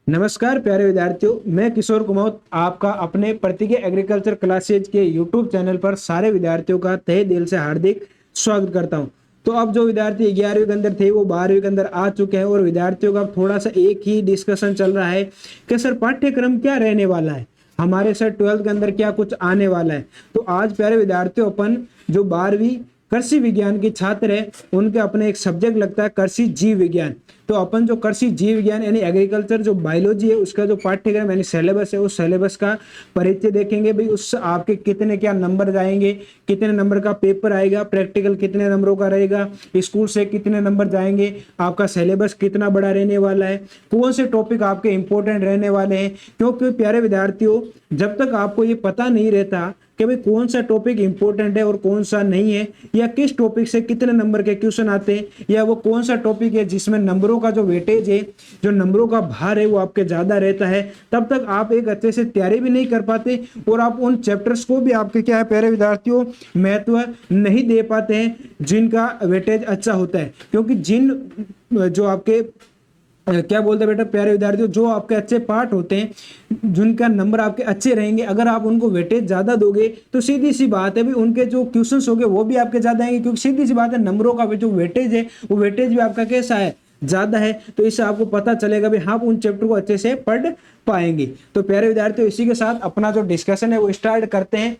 नमस्कार प्यारे विद्यार्थियों, मैं किशोर कुमार आपका अपने प्रतिज्ञा एग्रीकल्चर क्लासेज के यूट्यूब चैनल पर सारे विद्यार्थियों का तहे दिल से हार्दिक स्वागत करता हूं। तो अब जो विद्यार्थी 11वीं के अंदर थे वो 12वीं के अंदर आ चुके हैं और विद्यार्थियों का थोड़ा सा एक ही डिस्कशन चल रहा है कि सर पाठ्यक्रम क्या रहने वाला है, हमारे सर 12th के अंदर क्या कुछ आने वाला है। तो आज प्यारे विद्यार्थियों अपन जो 12वीं कृषि विज्ञान के छात्र है उनके अपने एक सब्जेक्ट लगता है कृषि जीव विज्ञान। तो अपन जो कृषि जीव विज्ञान यानी एग्रीकल्चर जो बायोलॉजी है उसका जो पाठ्यक्रम यानी सिलेबस है उस सिलेबस का परिचय देखेंगे। भाई उस आपके कितने क्या नंबर जाएंगे, कितने नंबर का पेपर आएगा, प्रैक्टिकल कितने नंबरों का रहेगा, स्कूल से कितने नंबर जाएंगे, आपका सिलेबस कितना बड़ा रहने वाला है, कौन से टॉपिक आपके इंपॉर्टेंट रहने वाले हैं। क्योंकि प्यारे विद्यार्थियों, जब तक आपको ये पता नहीं रहता कि भाई कौन सा टॉपिक इंपॉर्टेंट है और कौन सा नहीं है, या किस टॉपिक से कितने नंबर के क्वेश्चन आते हैं, या वो कौन सा टॉपिक है जिसमें नंबरों का जो वेटेज है, जो नंबरों का भार है वो आपके ज्यादा रहता है, तब तक आप एक अच्छे से तैयारी भी नहीं कर पाते और आप उन चैप्टर्स को भी आपके क्या है प्यारे विद्यार्थियों महत्व नहीं दे पाते हैं जिनका वेटेज अच्छा होता है। क्योंकि जिन जो आपके क्या बोलते हैं बेटा प्यारे विद्यार्थियों, जो आपके अच्छे पार्ट होते हैं जिनका नंबर आपके अच्छे रहेंगे, अगर आप उनको वेटेज ज्यादा दोगे तो सीधी सी बात है भी उनके जो क्वेश्चंस होंगे वो भी आपके ज्यादा आएंगे। क्योंकि सीधी सी बात है नंबरों का जो वेटेज है वो वेटेज भी आपका कैसा है, ज्यादा है। तो इससे आपको पता चलेगा भी हाँ उन चैप्टर को अच्छे से पढ़ पाएंगे। तो प्यारे विद्यार्थियों, इसी के साथ अपना जो डिस्कशन है वो स्टार्ट करते हैं।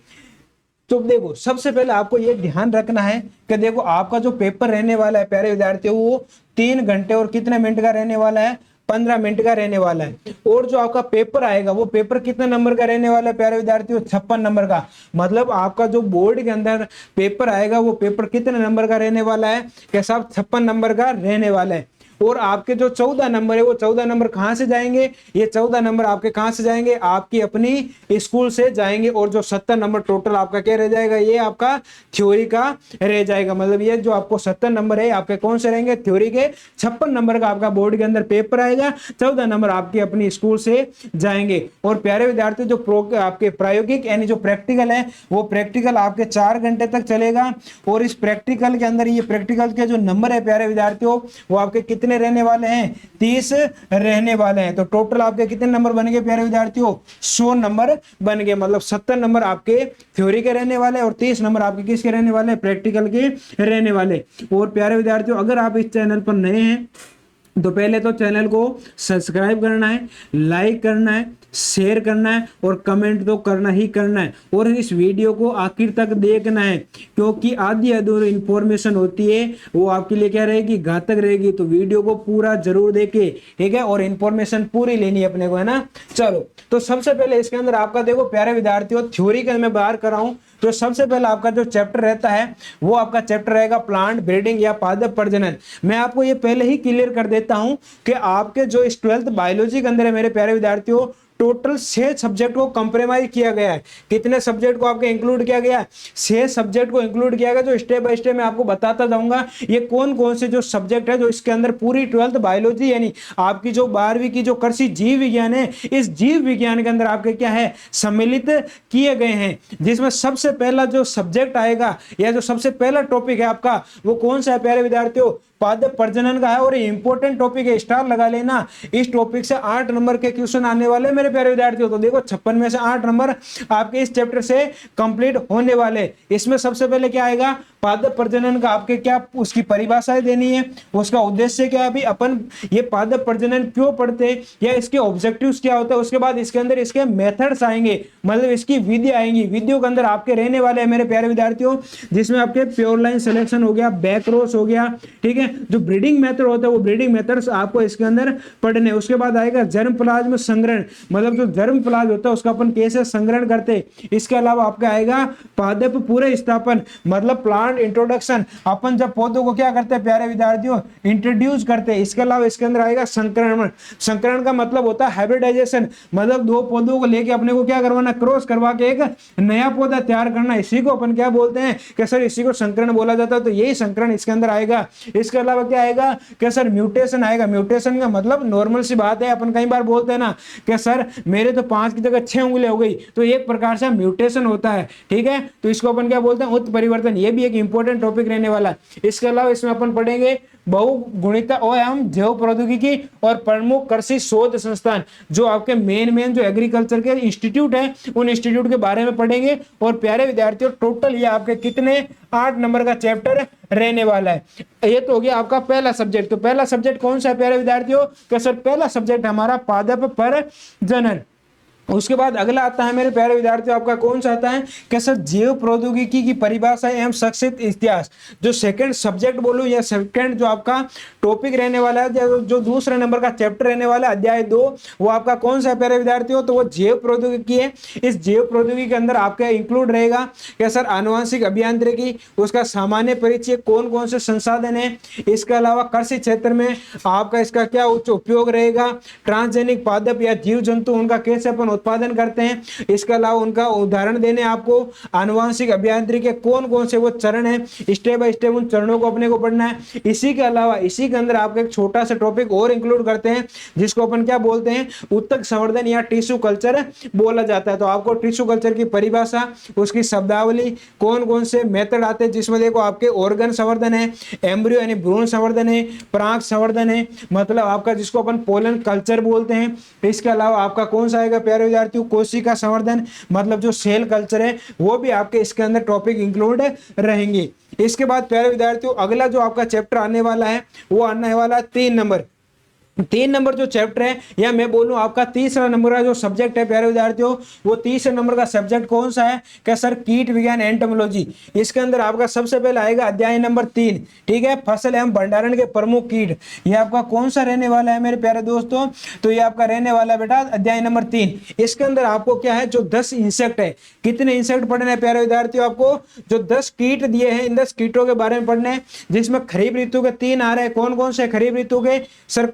तो देखो सबसे पहले आपको ये ध्यान रखना है कि देखो आपका जो पेपर रहने वाला है प्यारे विद्यार्थियों वो 3 घंटे और कितने मिनट का रहने वाला है, 15 मिनट का रहने वाला है। और जो आपका पेपर आएगा वो पेपर कितने नंबर का रहने वाला है प्यारे विद्यार्थियों, 56 नंबर का। मतलब आपका जो बोर्ड के अंदर पेपर आएगा वो पेपर कितने नंबर का रहने वाला है, कि साहब 56 नंबर का रहने वाला है। और आपके जो 14 नंबर है वो 14 नंबर कहां से जाएंगे, ये 14 नंबर आपके कहां से जाएंगे, आपकी अपनी स्कूल से जाएंगे। और जो 70 नंबर टोटल आपका क्या रह जाएगा, ये आपका थ्योरी का रह जाएगा। मतलब ये जो आपको 70 नंबर है आपके कौन से रहेंगे, थ्योरी के। 56 नंबर का आपका बोर्ड के अंदर पेपर आएगा, 14 नंबर आपके अपनी स्कूल से जाएंगे। और प्यारे विद्यार्थी जो आपके प्रायोगिक यानी जो प्रैक्टिकल है वो प्रैक्टिकल आपके 4 घंटे तक चलेगा। और इस प्रैक्टिकल के अंदर ये प्रैक्टिकल के जो नंबर है प्यारे विद्यार्थियों वो आपके कितने रहने वाले हैं, 30 रहने वाले हैं। तो टोटल आपके कितने नंबर बन गए प्यारे विद्यार्थियों, 100 नंबर बन गए। मतलब 70 नंबर आपके थ्योरी के रहने वाले और 30 नंबर आपके किसके रहने वाले, प्रैक्टिकल के रहने वाले। और प्यारे विद्यार्थियों, अगर आप इस चैनल पर नए हैं तो पहले तो चैनल को सब्सक्राइब करना है, लाइक करना है, शेयर करना है और कमेंट तो करना ही करना है। और इस वीडियो को आखिर तक देखना है क्योंकि आधी अधूरी इंफॉर्मेशन होती है वो आपके लिए क्या रहेगी, घातक रहेगी। तो वीडियो को पूरा जरूर देखे, ठीक है, और इंफॉर्मेशन पूरी लेनी है अपने को, है ना। चलो तो सबसे पहले इसके अंदर आपका देखो प्यारे विद्यार्थियों, थ्योरी का मैं बाहर कर रहा हूं। तो सबसे पहले आपका जो चैप्टर रहता है वो आपका चैप्टर रहेगा प्लांट ब्रीडिंग या पादप प्रजनन। मैं आपको ये पहले ही क्लियर कर देता हूं कि आपके जो इस 12th बायोलॉजी के अंदर है मेरे प्यारे विद्यार्थियों, टोटल 6 सब्जेक्ट को कंप्रोमाइज किया गया है। कितने सब्जेक्ट को आपके इंक्लूड किया गया है, 6 सब्जेक्ट को इंक्लूड किया गया। जो स्टेप बाय स्टेप मैं आपको बताता जाऊंगा ये कौन कौन से जो सब्जेक्ट है जो इसके अंदर पूरी 12th बायोलॉजी यानी आपकी जो 12वीं की जो कृषि जीव विज्ञान है इस जीव विज्ञान के अंदर आपके क्या है सम्मिलित किए गए हैं। जिसमें सबसे पहला जो सब्जेक्ट आएगा या जो सबसे पहला टॉपिक है आपका वो कौन सा है प्यारे विद्यार्थियों, पादप प्रजनन का है। और ये इंपॉर्टेंट टॉपिक है, स्टार लगा लेना। इस टॉपिक से 8 नंबर के क्वेश्चन आने वाले मेरे प्यारे विद्यार्थियों। तो देखो 56 में से 8 नंबर आपके इस चैप्टर से कंप्लीट होने वाले। इसमें सबसे पहले क्या आएगा, पादप प्रजनन का आपके क्या उसकी परिभाषाएं देनी है, उसका उद्देश्य क्या है, अभी अपन ये पादप प्रजनन क्यों पढ़ते हैं या इसके ऑब्जेक्टिव्स क्या होता है। उसके बाद इसके अंदर इसके मेथड्स आएंगे, मतलब इसकी विधि आएंगी। विधियों के अंदर आपके रहने वाले हैं मेरे प्यारे विद्यार्थियों, जिसमें आपके प्योर लाइन सिलेक्शन हो गया, बैक क्रॉस हो गया, ठीक है। जो ब्रीडिंग मेथड होता है वो ब्रीडिंग मेथड्स आपको इसके अंदर पढ़ने। उसके बाद आएगा जर्म प्लाज्म संग्रहण, मतलब जो जर्म प्लाज्म होता है उसका अपन कैसे संग्रहण करते। इसके अलावा आपका आएगा पादप पूरे स्थापन, मतलब प्लांट इंट्रोडक्शन, अपन जब पौधों को क्या करते हैं प्यारे विद्यार्थियों, इंट्रोड्यूस करते हैं। इसके अलावा इसके अंदर आएगा संकरण। संकरण का मतलब होता है हाइब्रिडाइजेशन, मतलब 2 पौधों को लेके अपने को क्या करवाना, क्रॉस करवा के एक नया पौधा तैयार करना। इसी को अपन क्या बोलते हैं कि सर इसी को संकरण बोला जाता है। तो यही संकरण इसके अंदर आएगा। इसके अलावा क्या आएगा कि सर म्यूटेशन आएगा। म्यूटेशन का मतलब नॉर्मल सी बात है, अपन कई बार बोलते हैं ना कि सर मेरे तो 5 की जगह 6 उंगलियां हो गई, तो एक प्रकार से म्यूटेशन होता है, ठीक है। तो इसको अपन क्या बोलते हैं, उत्परिवर्तन। ये भी एक इंपॉर्टेंट टॉपिक रहने वाला है। इसके अलावा इसमें अपन पढ़ेंगे बहुगुणिता एवं जैव प्रौद्योगिकी और प्रमुख कृषि शोध संस्थान, जो आपके मेन जो एग्रीकल्चर के इंस्टीट्यूट है उन इंस्टीट्यूट के बारे में पढ़ेंगे। और प्यारे विद्यार्थियों, टोटल ये आपके कितने 8 नंबर का चैप्टर रहने वाला है। ये तो हो गया आपका पहला सब्जेक्ट। तो पहला सब्जेक्ट कौन सा है प्यारे विद्यार्थियों? कि सर पहला सब्जेक्ट हमारा पादप प्रजनन। उसके बाद अगला आता है मेरे प्यारे विद्यार्थियों, आपका कौन सा आता है? कि सर जैव प्रौद्योगिकी की परिभाषा एवं संक्षिप्त इतिहास। जो सेकंड सब्जेक्ट बोलूं या सेकंड जो आपका टॉपिक रहने वाला है, जो दूसरे नंबर का चैप्टर रहने वाला है अध्याय 2, वो आपका कौन सा है प्यारे विद्यार्थियों? तो वो जैव प्रौद्योगिकी है। इस जैव प्रौद्योगिकी के अंदर आपका इंक्लूड रहेगा कि सर आनुवंशिक अभियांत्रिकी, उसका सामान्य परिचय, कौन कौन से संसाधन है, इसके अलावा कृषि क्षेत्र में आपका इसका क्या उच्च उपयोग रहेगा, ट्रांसजेनिक पादप या जीव जंतु उनका कैसे अपन उत्पादन करते हैं, इसके अलावा उनका उदाहरण देने आपको आनुवंशिक अभियांत्रिकी के कौन कौन से वो चरण है, स्टेप बाय स्टेप उन चरणों को अपने को पढ़ना है। इसी के अलावा इसी के अंदर आपको एक छोटा सा टॉपिक और इंक्लूड करते हैं जिसको अपन क्या बोलते हैं? उत्तक संवर्धन या टिश्यू कल्चर बोला जाता है। तो आपको टिश्यू कल्चर की परिभाषा, उसकी शब्दावली, कौन कौन से मेथड आते हैं, जिसमें देखो आपके ऑर्गन संवर्धन है, एम्ब्रियो यानी भ्रूण संवर्धन है, पराग संवर्धन है, मतलब आपका जिसको अपन पोलन कल्चर बोलते हैं। इसके अलावा आपका कौन सा आएगा प्यारे विद्यार्थियों? कोशिका संवर्धन, मतलब जो सेल कल्चर है वो भी आपके इसके अंदर टॉपिक इंक्लूड रहेंगे। इसके बाद प्यारे विद्यार्थियों अगला जो आपका चैप्टर आने वाला है वो आने वाला 3 नंबर। 3 नंबर जो चैप्टर है, या मैं बोलूं आपका तीसरा नंबर का जो सब्जेक्ट है प्यारे विद्यार्थियों, वो तीसरे नंबर का सब्जेक्ट कौन सा है? क्या सर? कीट विज्ञान एंटोमोलॉजी। इसके अंदर आपका सबसे पहले आएगा अध्याय नंबर 3, ठीक है, फसल एवं भंडारण के प्रमुख कीट। ये आपका कौन सा रहने वाला है मेरे प्यारे दोस्तों? तो ये आपका रहने वाला है बेटा अध्याय नंबर 3। इसके अंदर आपको क्या है, जो 10 इंसेक्ट है, कितने इंसेक्ट पढ़ने हैं प्यारे विद्यार्थियों? आपको जो 10 कीट दिए हैं, इन 10 कीटों के बारे में पढ़ने हैं, जिसमें खरीफ ऋतु के 3 आ रहे हैं। कौन कौन से खरीफ ऋतु के? सर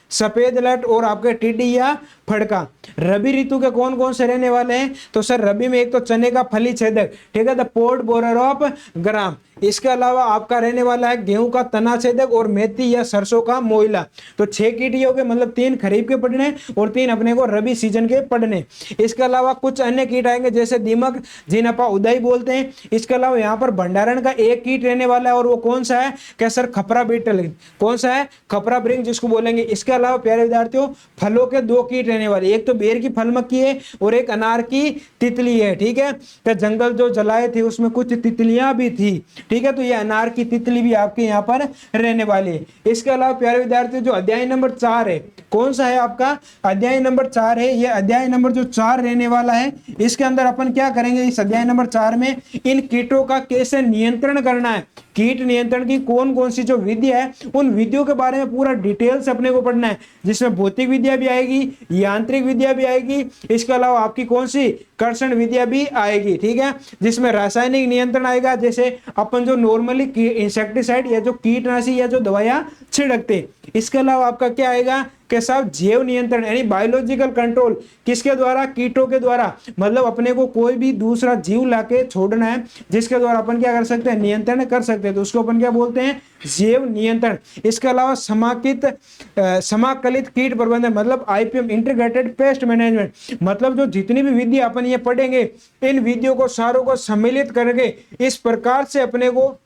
सफेद लट और आपके टिड्डी या फड़का। रबी ऋतु के कौन कौन से रहने वाले हैं? तो सर रबी में एक तो चने का फली छेदक, ठीक है, the pod borer of gram. इसके अलावा आपका रहने वाला है गेहूं का तना छेदक और मेथी या सरसों का मोइला। तो 6 कीट ये हो गए, मतलब 3 खरीफ के पढ़ने और 3 अपने को रबी सीजन के पढ़ने। इसके अलावा कुछ अन्य कीट आएंगे जैसे दीमक, जिन्हें आप उदय बोलते हैं। इसके अलावा यहाँ पर भंडारण का एक कीट रहने वाला है और वो कौन सा है? क्या सर? खपरा बीटल। कौन सा है? खपरा ब्रिंग जिसको बोलेंगे। इसके अलावा प्यारे विद्यार्थियों फलों के 2 कीट रहने वाले, एक तो बेर की फल मक्खी है और एक अनार की तितली है, ठीक है। तो जंगल जो जलाए थे उसमें कुछ तितलियां भी थी, ठीक है, तो ये अनार की तितली भी आपके यहाँ पर रहने वाली है। इसके अलावा प्यारे विद्यार्थियों जो अध्याय नंबर 4 है, कौन सा है आपका? अध्याय नंबर 4 है। ये अध्याय नंबर जो 4 रहने वाला है, इसके अंदर अपन क्या करेंगे? इस अध्याय नंबर 4 में इन कीटों का कैसे नियंत्रण करना है, कीट नियंत्रण की कौन कौन सी जो विधि है, उन विधियों के बारे में पूरा डिटेल से अपने को पढ़ना है, जिसमें भौतिक विद्या भी आएगी, यांत्रिक विद्या भी आएगी, इसके अलावा आपकी कौन सी कर्षण विद्या भी आएगी, ठीक है, जिसमें रासायनिक नियंत्रण आएगा, जैसे अपन जो नॉर्मली इंसेक्टिसाइड या जो कीटनाशी या जो दवाइयां छिड़कते। इसके अलावा आपका क्या आएगा कि साहब जैव नियंत्रण यानी बायोलॉजिकल कंट्रोल, किसके द्वारा? कीटों के द्वारा। मतलब अपने को कोई भी दूसरा जीव लाके छोड़ना है जिसके द्वारा अपन क्या कर सकते हैं? नियंत्रण कर सकते हैं, तो उसको अपन क्या बोलते हैं? जैव नियंत्रण। इसके अलावा समाकलित कीट प्रबंधन, मतलब IPM इंटीग्रेटेड पेस्ट मैनेजमेंट, मतलब जो जितनी भी विधि अपन ये पढ़ेंगे, इन विधियों को सारों को सम्मिलित करके इस प्रकार से अपने को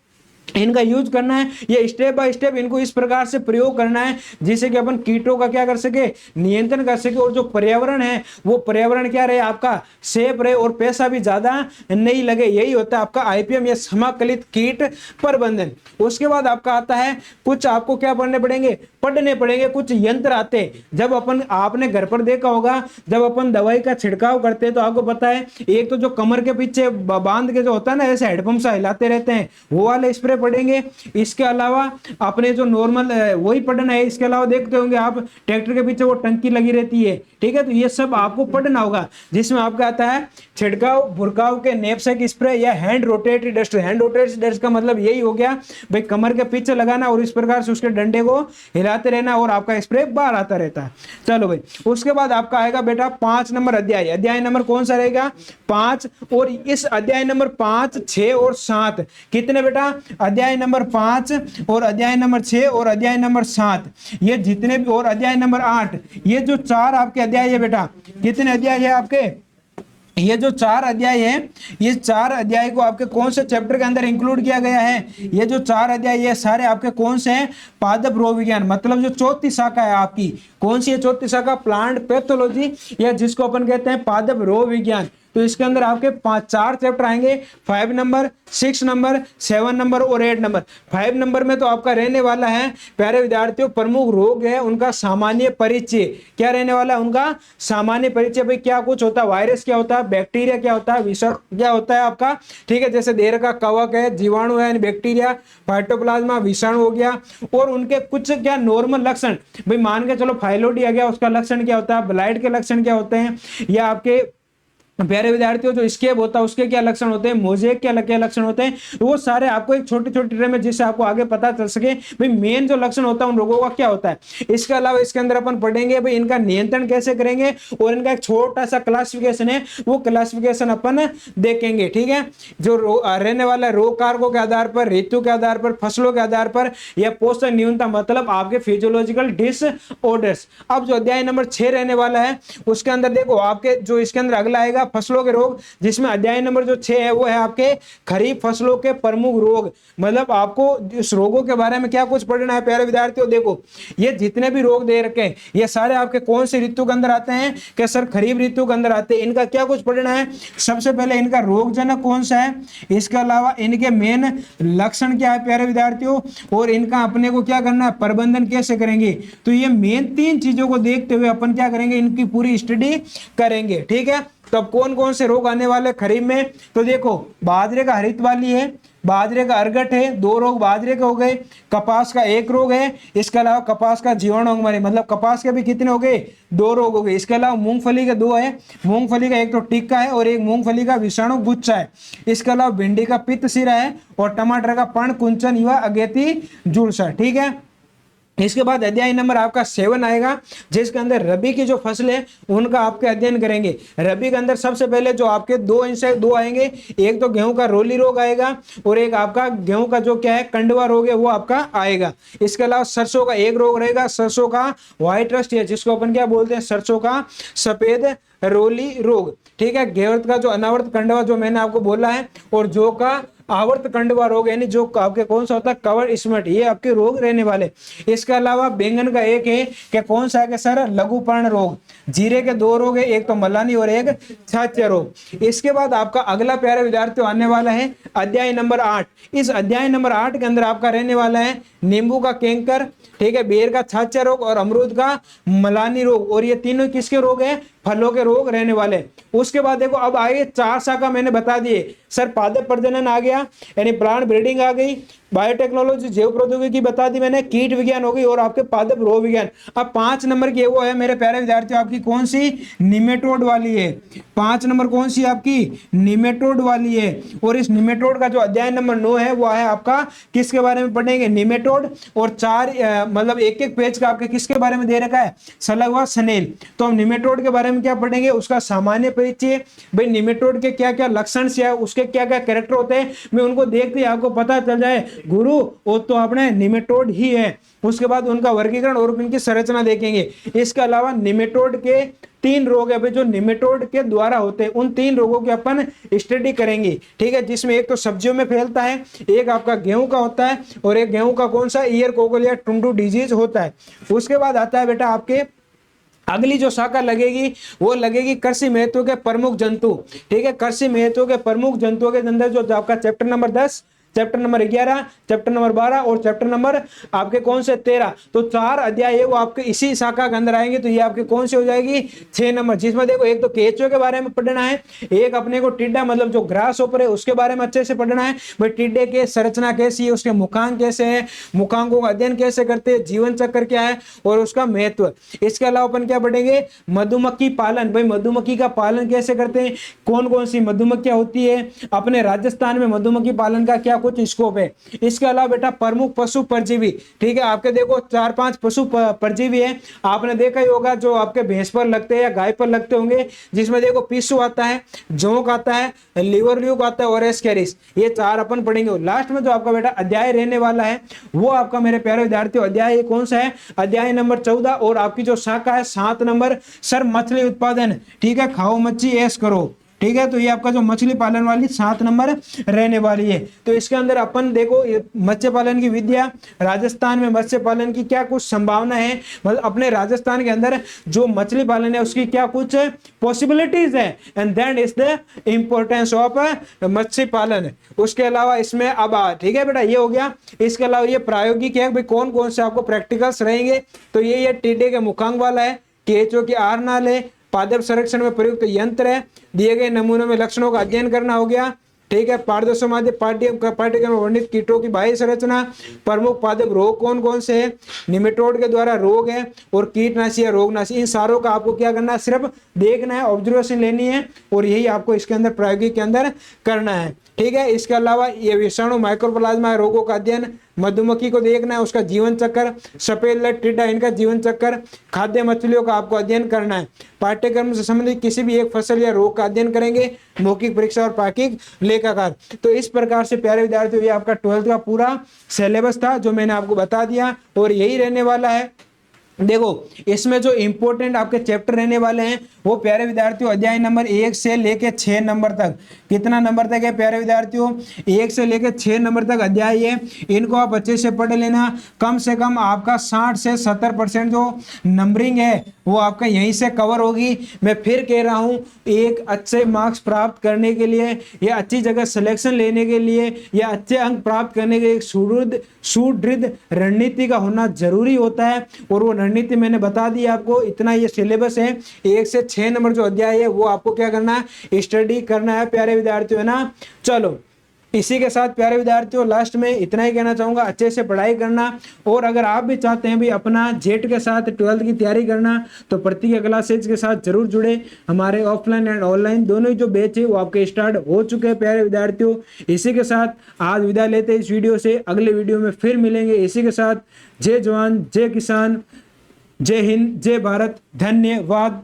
इनका यूज करना है, ये स्टेप बाय स्टेप इनको इस प्रकार से प्रयोग करना है जिससे कि अपन कीटों का क्या कर सके? नियंत्रण कर सके, और जो पर्यावरण है वो पर्यावरण क्या रहे? आपका सेफ रहे और पैसा भी ज्यादा नहीं लगे। यही होता है आपका IPM या समाकलित कीट प्रबंधन। उसके बाद आपका आता है कुछ आपको क्या पढ़ने पड़ेंगे कुछ यंत्र आते हैं। जब अपन आपने घर पर देखा होगा, जब अपन दवाई का छिड़काव करते हैं तो आपको पता है एक तो जो कमर के पीछे बांध के जो होता है ना, ऐसे हेडपंप सा हिलाते रहते हैं, वो वाले स्प्रे पढ़ेंगे। इसके अलावा अपने जो नॉर्मल वही पढ़ना है। इसके अलावा देखते होंगे आप ट्रैक्टर के पीछे वो टंकी लगी रहती है, ठीक है, तो ये सब आपको पढ़ना होगा, जिसमें आपका आता है छिड़काव भुरकाव के नैपसेक स्प्रे या hand rotary dust. Hand rotary dust का मतलब यही हो गया भाई कमर के पीछे लगाना और इस प्रकार से उसके डंडे को हिलाते रहना और आपका स्प्रे बाहर आता रहता है। चलो भाई, उसके बाद आपका आएगा बेटा 5 नंबर अध्याय। अध्याय नंबर कौन सा रहेगा? 5। और इस अध्याय नंबर 5, 6 और 7 कितने बेटा? अध्याय नंबर 5 और अध्याय नंबर 6 और अध्याय नंबर 7, ये जितने भी, और अध्याय नंबर 8, ये जो 4 आपके अध्याय है बेटा, कितने अध्याय है आपके? ये जो 4 अध्याय है, ये 4 अध्याय को आपके कौन से चैप्टर के अंदर इंक्लूड किया गया है? ये जो 4 अध्याय ये सारे आपके कौन से हैं? पादप रोग विज्ञान, मतलब जो चौथी शाखा है आपकी, कौन सी है चौथी शाखा? प्लांट पैथोलॉजी, या जिसको अपन कहते हैं पादप रोग विज्ञान। तो इसके अंदर आपके 4 चैप्टर आएंगे, 5 नंबर, 6 नंबर, 7 नंबर और 8 नंबर। 5 नंबर में तो आपका रहने वाला है प्यारे विद्यार्थियों, प्रमुख रोग है उनका सामान्य परिचय। क्या रहने वाला है उनका? सामान्य परिचय। भाई क्या कुछ होता है, वायरस क्या होता है, बैक्टीरिया क्या होता है, विषाणु क्या होता है आपका, ठीक है, जैसे देह का कवक है, जीवाणु है, बैक्टीरिया, फाइटोप्लाज्मा, विषाणु हो गया, और उनके कुछ क्या नॉर्मल लक्षण। भाई मान के चलो फाइलोडी आ गया, उसका लक्षण क्या होता है, ब्लाइट के लक्षण क्या होते हैं, या आपके प्यारे विद्यार्थियों जो स्केब होता है उसके क्या लक्षण होते हैं, मोजेक क्या लक्षण होते हैं, वो सारे आपको एक छोटी छोटी ट्रे में, जिससे आपको आगे पता चल सके भाई मेन जो लक्षण होता है उन रोगों का क्या होता है। इसके अलावा इसके अंदर अपन पढ़ेंगे भाई इनका नियंत्रण कैसे करेंगे, और इनका एक छोटा सा क्लासिफिकेशन है, वो क्लासिफिकेशन अपन देखेंगे। ठीक है, जो रहने वाला रोग कारकों के आधार पर, ऋतु के आधार पर, फसलों के आधार पर, या पोषण न्यूनता, मतलब आपके फिजियोलॉजिकल डिसऑर्डर्स। अब जो अध्याय नंबर 6 रहने वाला है उसके अंदर देखो आपके जो इसके अंदर अगला आएगा फसलों के रोग, जिसमें अध्याय नंबर जो 6 है वो है आपके खरीफ फसलों के प्रमुख रोग। मतलब आपको इस रोगों के बारे में क्या कुछ पढ़ना है प्यारे विद्यार्थियों। देखो ये जितने भी रोग दे रखे हैं ये सारे आपके कौन से ऋतु के अंदर आते हैं? क्या सर खरीफ ऋतु के अंदर आते हैं। इनका क्या कुछ पढ़ना है? सबसे पहले इनका रोगजनक कौन सा है, इसके अलावा इनके मेन लक्षण क्या है प्यारे विद्यार्थियों, और इनका अपने को क्या करना है, प्रबंधन कैसे करेंगे। तो ये मेन 3 चीजों को देखते हुए अपन क्या करेंगे, इनकी पूरी स्टडी करेंगे। ठीक है, तो अब कौन कौन से रोग आने वाले खरीफ में? तो देखो बाजरे का हरित वाली है, बाजरे का अर्गट है, 2 रोग बाजरे के हो गए, कपास का 1 रोग है, इसके अलावा कपास का जीवाणु मरे, मतलब कपास के भी कितने हो गए, 2 रोग हो गए। इसके अलावा मूंगफली के 2 है, मूंगफली का एक तो टिक्का है और एक मूंगफली का विषाणु गुच्छा है। इसके अलावा भिंडी का पित्त सिरा है, और टमाटर का पर्ण कुंचन युवा अगेती जुलसा। ठीक है, इसके बाद अध्याय नंबर आपका 7 आएगा, जिसके अंदर रबी की जो फसल है उनका आपके अध्ययन करेंगे। रबी के अंदर सबसे पहले जो आपके 2 इंसेक्ट 2 आएंगे, एक तो गेहूं का रोली रोग आएगा, और एक आपका गेहूं का जो क्या है कंडवा रोग है वो आपका आएगा। इसके अलावा सरसों का 1 रोग रहेगा, सरसों का व्हाइट रस्ट है, जिसको अपन क्या बोलते हैं, सरसों का सफेद रोली रोग। ठीक है, घेवर्त का जो अनावर्त कंडवा जो मैंने आपको बोला है, और जो का आवर्त कंडवा रोग, यानी जो आपके कौन सा होता है, कवर स्मट, ये आपके रोग रहने वाले। इसके अलावा बैंगन का एक है कि कौन सा है कि सर लघुपर्ण रोग। जीरे के 2 रोग है, एक तो मलानी और एक छाछ रोग। इसके बाद आपका अगला प्यारे विद्यार्थियों आने वाला है अध्याय नंबर 8। इस अध्याय नंबर 8 के अंदर आपका रहने वाला है नींबू का कैंकर, ठीक है, बेर का छाछ रोग और अमरूद का मलानी रोग, और ये तीनों किसके रोग है, फलों के रोग रहने वाले। उसके बाद देखो अब आगे 4 शाखा मैंने बता दिए सर, पादप प्रजनन आ गया यानी प्लांट ब्रीडिंग आ गई, बायोटेक्नोलॉजी जैव प्रौद्योगिकी बता दी मैंने, कीट विज्ञान हो गई, और आपके पादप रोग विज्ञान। अब 5 नंबर की वो है मेरे प्यारे विद्यार्थियों आपकी कौन सी, निमेटोड वाली है। 5 नंबर कौन सी आपकी, निमेटोड वाली है। और इस निमेटोड का जो अध्याय नंबर 9 है वो है आपका किसके बारे में पढ़ेंगे, निमेटोड, और 4 मतलब एक पेज का आपके किसके बारे में दे रखा है, सलगवा सनेल। तो हम निमेटोड के बारे में क्या पढ़ेंगे, उसका सामान्य परिचय, भाई निमेटोड के क्या क्या लक्षण से है, उसके क्या क्या कैरेक्टर होते हैं, मैं उनको देखते ही आपको पता चल जाए गुरु वो तो अपने निमेटोड ही है। उसके बाद उनका वर्गीकरण और उनकी संरचना देखेंगे। इसके अलावा निमेटोड के 3 रोग है जो निमेटोड के द्वारा होते हैं, उन 3 रोगों की अपन स्टडी करेंगे। ठीक है, जिसमें एक तो सब्जियों में फैलता है, एक आपका गेहूं का होता है, और एक गेहूं का कौन सा, ईयर कोगल या टुंडू डिजीज होता है। उसके बाद आता है बेटा आपके अगली जो शाखा लगेगी वो लगेगी कृषि महत्व के प्रमुख जंतु। ठीक है, कृषि महत्व के प्रमुख जंतुओं के अंदर जो आपका chapter number 10, chapter number 11, chapter number 12 और चैप्टर नंबर आपके कौन से 13, तो 4 अध्याय है वो आपके इसी शाखा के अंदर आएंगे। तो ये आपके कौन सी हो जाएगी, 6 नंबर, जिसमें देखो एक तो केचुए के बारे में पढ़ना है, एक अपने को टिड्डा मतलब जो ग्रास ऊपर है उसके बारे में अच्छे से पढ़ना है, भाई टिड्डे के संरचना कैसी है, उसके मुखांक कैसे है, मुखांकों का अध्ययन कैसे करते हैं, जीवन चक्र क्या है और उसका महत्व। इसके अलावा अपन क्या पढ़ेंगे, मधुमक्खी पालन, भाई मधुमक्खी का पालन कैसे करते हैं, कौन कौन सी मधुमक्खियां होती है, अपने राजस्थान में मधुमक्खी पालन का क्या कुछ स्कोप है। इसके अलावा बेटा प्रमुख पशु परजीवी, ठीक है, आपके देखो 4-5 पशु परजीवी है, आपने देखा ही होगा जो आपके भैंस पर लगते हैं या गाय पर लगते होंगे, जिसमें देखो पिस्सू आता है, जोंक आता है, लिवर ल्यूक आता है और एस्केरिस, ये 4 अपन पढ़ेंगे। लास्ट में जो आपका बेटा अध्याय रहने वाला है वो आपका मेरे प्यारे विद्यार्थियों अध्याय कौन सा है, अध्याय नंबर 14, और आपकी जो शाखा है 7 नंबर, सर मछली उत्पादन। ठीक है, खाओ मच्छी ऐश करो। ठीक है। तो ये आपका जो मछली पालन वाली 7 नंबर रहने वाली है। तो इसके अंदर अपन देखो मत्स्य पालन की विद्या, राजस्थान में मत्स्य पालन की क्या कुछ संभावना है, मतलब अपने राजस्थान के अंदर जो मछली पालन है उसकी क्या कुछ पॉसिबिलिटीज है, and then is the importance of मत्स्य पालन। उसके अलावा इसमें अब ठीक है बेटा, ये हो गया। इसके अलावा ये प्रायोगिक है, भाई कौन कौन से आपको प्रैक्टिकल्स रहेंगे, तो ये टीडे के मुखांग वाला है, केचो की आर नाल है, पादप संरक्षण में प्रयुक्त यंत्र है, दिए गए नमूनों में लक्षणों का अध्ययन करना हो गया, ठीक है। पारदर्शों पाठ्यक्रम में वर्णित कीटों की बाह्य संरचना, प्रमुख पादप रोग कौन कौन से है, निमेटोड के द्वारा रोग है और कीटनाशी या रोगनाशी, इन सारों का आपको क्या करना है, सिर्फ देखना है, ऑब्जर्वेशन लेनी है, और यही आपको इसके अंदर प्रायोगिक के अंदर करना है, ठीक है। इसके अलावा ये विषाणु, माइक्रोप्लाज्मा रोगों का अध्ययन, मधुमक्खी को देखना है, उसका जीवन चक्र, सफेद लट टिड्डा इनका जीवन चक्र, खाद्य मछलियों का आपको अध्ययन करना है। पाठ्यक्रम से संबंधित किसी भी एक फसल या रोग का अध्ययन करेंगे, मौखिक परीक्षा और पाकिक लेखाकार। तो इस प्रकार से प्यारे विद्यार्थियों ये आपका 12th का पूरा सिलेबस था जो मैंने आपको बता दिया, और यही रहने वाला है। देखो इसमें जो इंपॉर्टेंट आपके चैप्टर रहने वाले हैं वो प्यारे विद्यार्थियों अध्याय नंबर 1 से लेके 6 नंबर तक, कितना नंबर तक है प्यारे विद्यार्थियों, 1 से लेके 6 नंबर तक अध्याय है। इनको आप अच्छे से पढ़ लेना, कम से कम आपका 60 से 70% जो नंबरिंग है वो आपका यहीं से कवर होगी। मैं फिर कह रहा हूँ, एक अच्छे मार्क्स प्राप्त करने के लिए या अच्छी जगह सिलेक्शन लेने के लिए या अच्छे अंक प्राप्त करने के लिए सुदृढ़ रणनीति का होना जरूरी होता है, और वो रणनीति मैंने बता दी आपको। इतना ये सिलेबस है, 1 से 6 नंबर जो अध्याय है वो आपको क्या करना है, स्टडी करना है प्यारे विद्यार्थियों, है ना। चलो इसी के साथ प्यारे विद्यार्थियों लास्ट में इतना ही कहना चाहूंगा, अच्छे से पढ़ाई करना, और अगर आप भी चाहते हैं भी अपना जेट के साथ 12th की तैयारी करना तो प्रतिज्ञा क्लासेज के साथ जरूर जुड़े। हमारे ऑफलाइन एंड ऑनलाइन दोनों ही जो बैच है वो आपके स्टार्ट हो चुके हैं प्यारे विद्यार्थियों। इसी के साथ आज विदा लेते हैं इस वीडियो से, अगले वीडियो में फिर मिलेंगे। इसी के साथ जय जवान, जय किसान, जय हिंद, जय भारत, धन्यवाद।